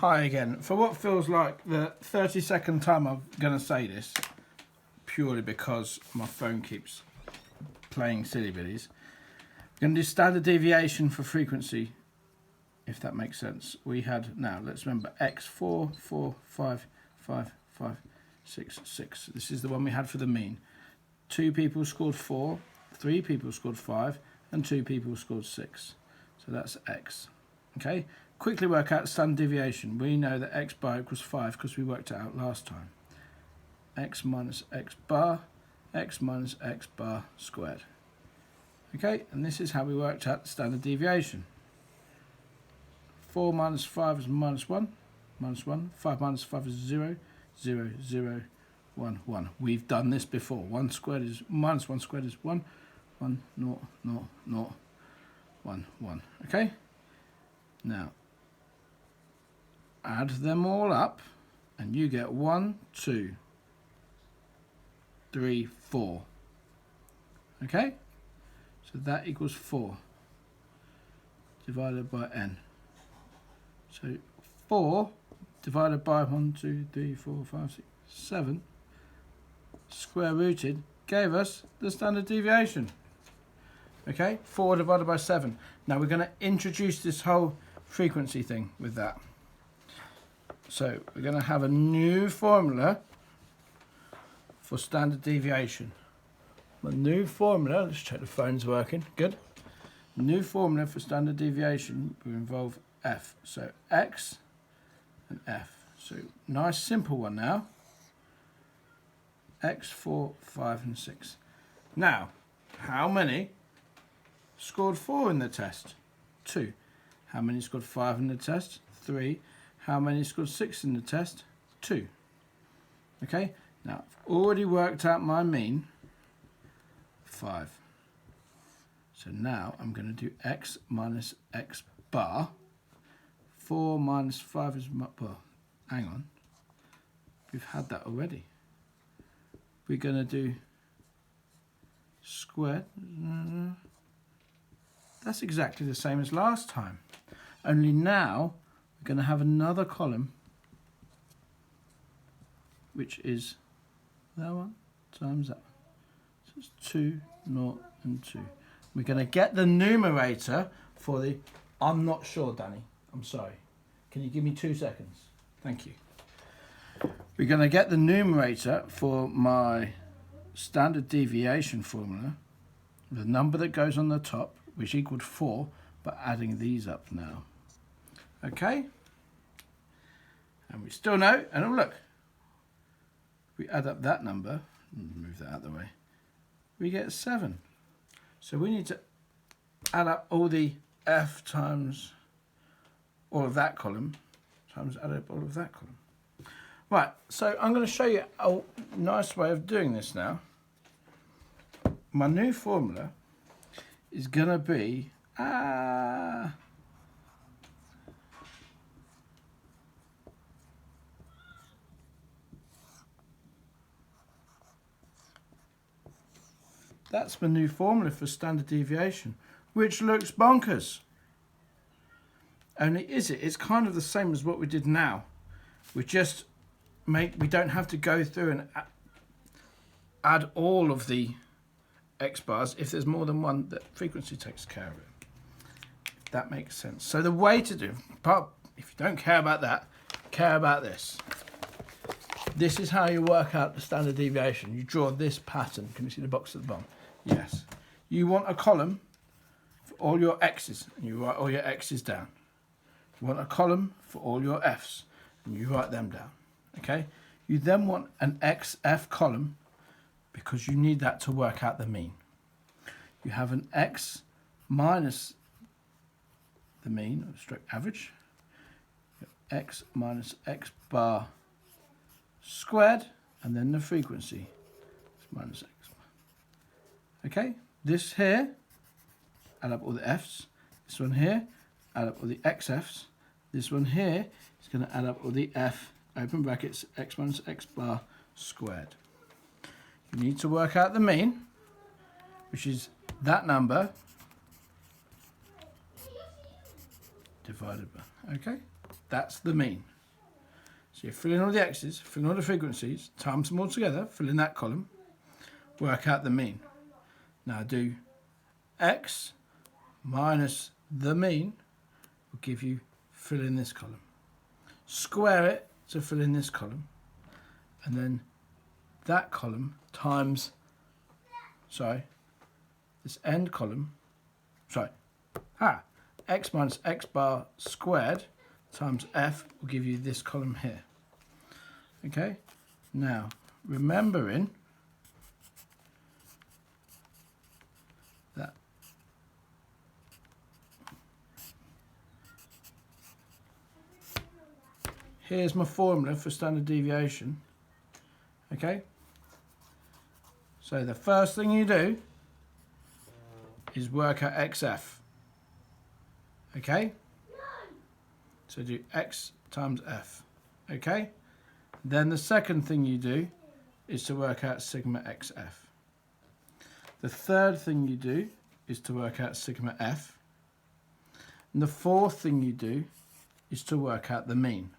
Hi again. For what feels like the 32nd time I'm going to say this, purely because my phone keeps playing silly billies, I'm going to do standard deviation for frequency, if that makes sense. We had, now let's remember, x 4, 4, 5, 5, 5, 6, 6. This is the one we had for the mean. 2 people scored 4, 3 people scored 5, and 2 people scored 6. So that's x. Okay, quickly work out standard deviation. We know that x bar equals 5 because we worked it out last time. X minus x bar, x minus x bar squared. Okay, and this is how we worked out the standard deviation. 4 minus 5 is minus 1, minus 1. 5 minus 5 is 0, 0, 0, 1, 1. We've done this before. 1 squared is minus 1 squared is 1, 1, 0, 0, 0, 1, 1. Okay? Now, add them all up, and you get 1, 2, 3, 4. Okay? So that equals 4 divided by n. So 4 divided by 1, 2, 3, 4, 5, 6, 7 square rooted gave us the standard deviation. Okay? 4 divided by 7. Now we're going to introduce this whole frequency thing with that. So we're going to have a new formula for standard deviation. A new formula, let's check the phone's working, good. New formula for standard deviation will involve f. So x and f. So nice simple one now. X, 4, 5 and 6. Now, how many scored 4 in the test? 2. How many scored 5 in the test? 3. How many scored 6 in the test? 2. Okay, now I've already worked out my mean, 5. So now I'm going to do x minus x bar. 4 minus 5 is, well, hang on. We've had that already. We're going to do squared. That's exactly the same as last time. Only now we're going to have another column, which is that one times that one. So it's 2, 0 and 2. We're going to get the numerator for the, I'm not sure, Danny. I'm sorry. Can you give me 2 seconds? Thank you. We're going to get the numerator for my standard deviation formula, the number that goes on the top, which equaled 4, but adding these up now. Okay? And we still know, and oh look, we add up that number, move that out of the way, we get 7. So we need to add up all the f times all of that column, times add up all of that column. Right, so I'm going to show you a nice way of doing this now. My new formula is going to be, that's my new formula for standard deviation, which looks bonkers. Only is it? It's kind of the same as what we did now. We just we don't have to go through and add all of the x bars. If there's more than one, that frequency takes care of it. If that makes sense. So the way to do, if you don't care about that, care about this. This is how you work out the standard deviation. You draw this pattern. Can you see the box at the bottom? Yes. You want a column for all your x's, and you write all your x's down. You want a column for all your f's, and you write them down. Okay? You then want an xf column because you need that to work out the mean. You have an x minus the mean, or stroke average. X minus x bar squared, and then the frequency is minus x. Okay? This here, add up all the f's. This one here, add up all the xf's. This one here is going to add up all the f, open brackets, x minus x bar squared. You need to work out the mean, which is that number divided by, okay? That's the mean. So you fill in all the x's, fill in all the frequencies, times them all together, fill in that column, work out the mean. Now do x minus the mean will give you fill in this column. Square it to fill in this column, and then that column times, this end column, x minus x bar squared times f will give you this column here. Okay, now remembering that here's my formula for standard deviation. Okay, so the first thing you do is work out xf. Okay, so do x times f. Okay, then the second thing you do is to work out sigma xf. The third thing you do is to work out sigma f. And the fourth thing you do is to work out the mean.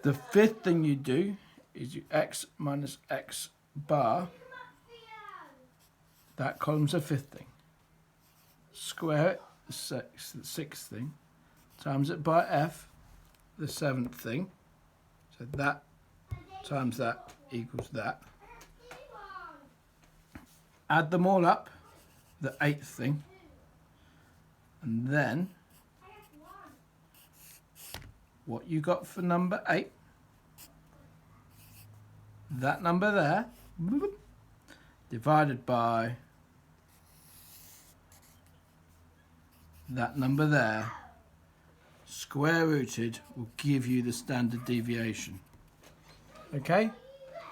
The fifth thing you do is you x minus x bar. That column's the fifth thing. Square it, the sixth thing, times it by f, the seventh thing. So that times that equals that. Add them all up, the eighth thing, and then what you got for number 8, that number there, divided by that number there, square rooted, will give you the standard deviation. Okay,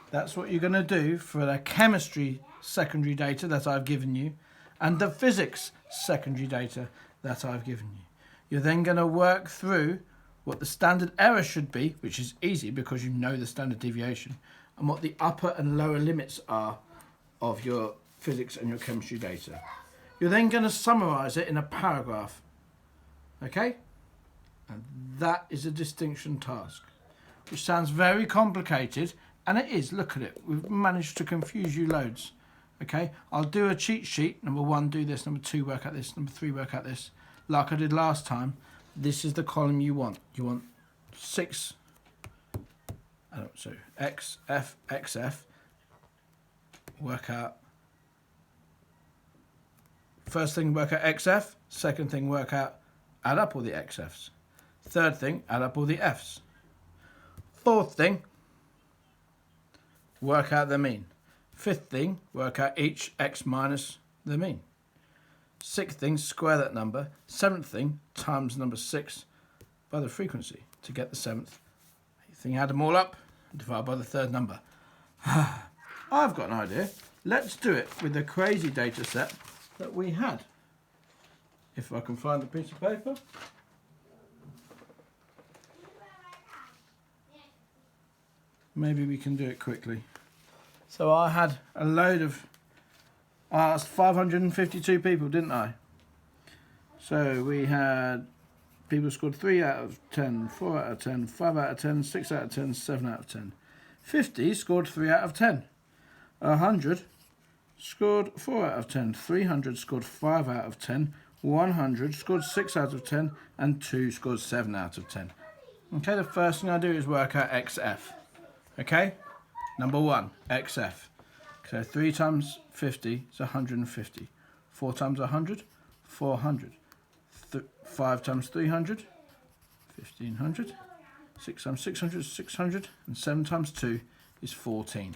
that's what you're going to do for the chemistry secondary data that I've given you and the physics secondary data that I've given you. You're then going to work through what the standard error should be, which is easy because you know the standard deviation, and what the upper and lower limits are of your physics and your chemistry data. You're then going to summarize it in a paragraph. Okay? And that is a distinction task, which sounds very complicated, and it is. Look at it. We've managed to confuse you loads. Okay? I'll do a cheat sheet. Number 1, do this. Number 2, work out this. Number 3, work out this. Like I did last time. This is the column you want. You want 6. So x, f, x, f. Work out. First thing, work out xf. Second thing, work out, add up all the xf's. Third thing, add up all the f's. Fourth thing, work out the mean. Fifth thing, work out each x minus the mean. Sixth thing, square that number. Seventh thing, times number 6 by the frequency to get the seventh. Eighth thing, add them all up and divide by the third number. I've got an idea. Let's do it with the crazy data set that we had. If I can find the piece of paper. Maybe we can do it quickly. So I had a load of, I asked 552 people, didn't I? So we had people scored 3 out of 10, 4 out of 10, 5 out of 10, 6 out of 10, 7 out of 10. 50 scored 3 out of 10. 100 scored 4 out of 10. 300 scored 5 out of 10. 100 scored 6 out of 10. And 2 scored 7 out of 10. Okay, the first thing I do is work out XF. Okay, number 1, XF. So 3 times 50 is 150. 4 times 100, 400. 5 times 300, 1500. 6 times 600 is 600. And 7 times 2 is 14.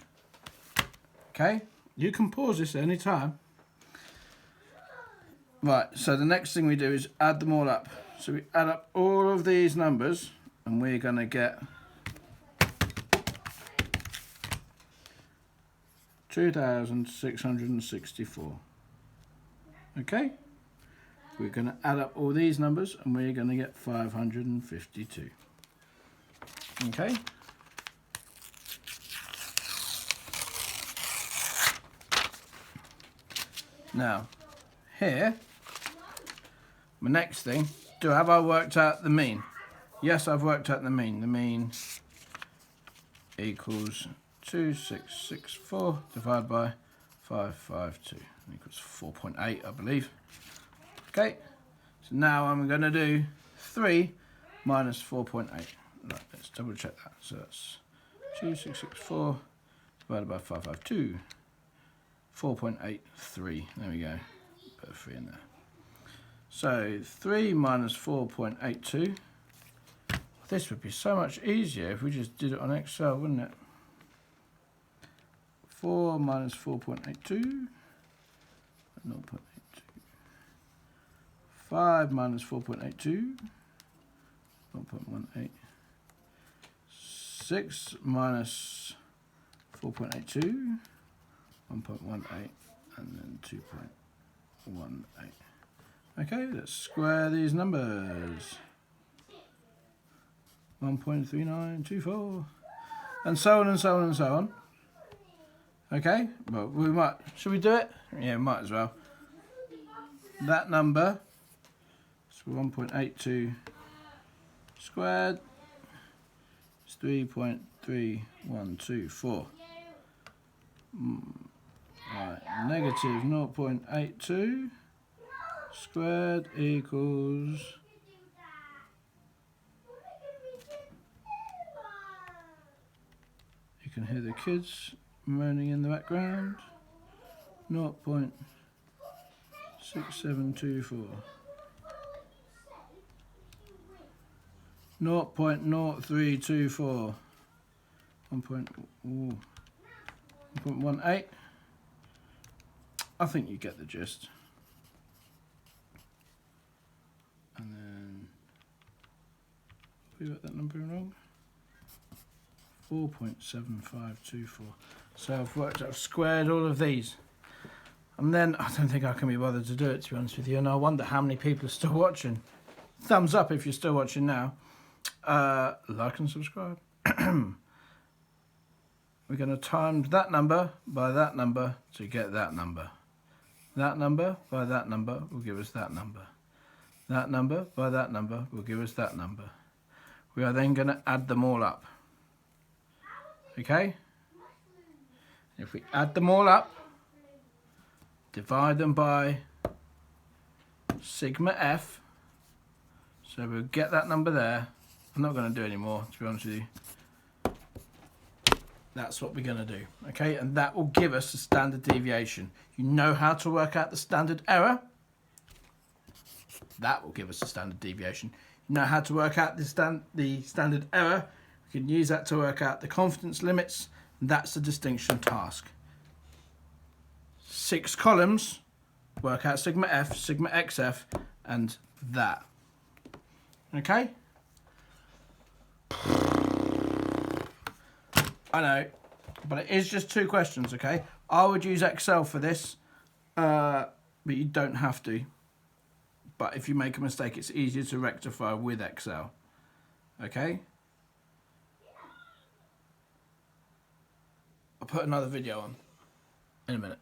Okay, you can pause this at any time. Right, so the next thing we do is add them all up. So we add up all of these numbers and we're going to get 2,664. Okay, we're going to add up all these numbers and we're going to get 552. Okay. Now, here, my next thing, have I worked out the mean? Yes, I've worked out the mean. The mean equals 2664 divided by 552 equals 4.8, I believe. Okay, so now I'm going to do 3 minus 4.8. Right, let's double check that. So that's 2664 divided by 552. 4.83. There we go. Put a 3 in there. So 3 minus 4.82. This would be so much easier if we just did it on Excel, wouldn't it? 4 minus 4.82. 0.82. 5 minus 4.82. 0.18. 6 minus 4.82. 1.18 and then 2.18. Okay, let's square these numbers. 1.3924 and so on and so on and so on. Okay, well we might, should we do it? Yeah, might as well. That number, so 1.82 squared is 3.3124. Right, negative 0.82 squared equals you can hear the kids moaning in the background. 0.6724. 0.0324. 1.18. I think you get the gist. And then we got that number wrong. 4.7524. So I've squared all of these. And then I don't think I can be bothered to do it, to be honest with you. And I wonder how many people are still watching. Thumbs up if you're still watching now. Like and subscribe. We're going to times that number by that number to get that number. That number by that number will give us that number. That number by that number will give us that number. We are then going to add them all up. Okay? If we add them all up, divide them by sigma f, so we'll get that number there. I'm not going to do any more, to be honest with you. That's what we're going to do, okay? And that will give us the standard deviation. You know how to work out the standard error. That will give us the standard deviation. You know how to work out the standard error. We can use that to work out the confidence limits. And that's the distinction task. 6 columns, work out sigma f, sigma xf, and that. Okay? I know, but it is just 2 questions, okay? I would use Excel for this, but you don't have to. But if you make a mistake, it's easier to rectify with Excel, okay? I'll put another video on in a minute.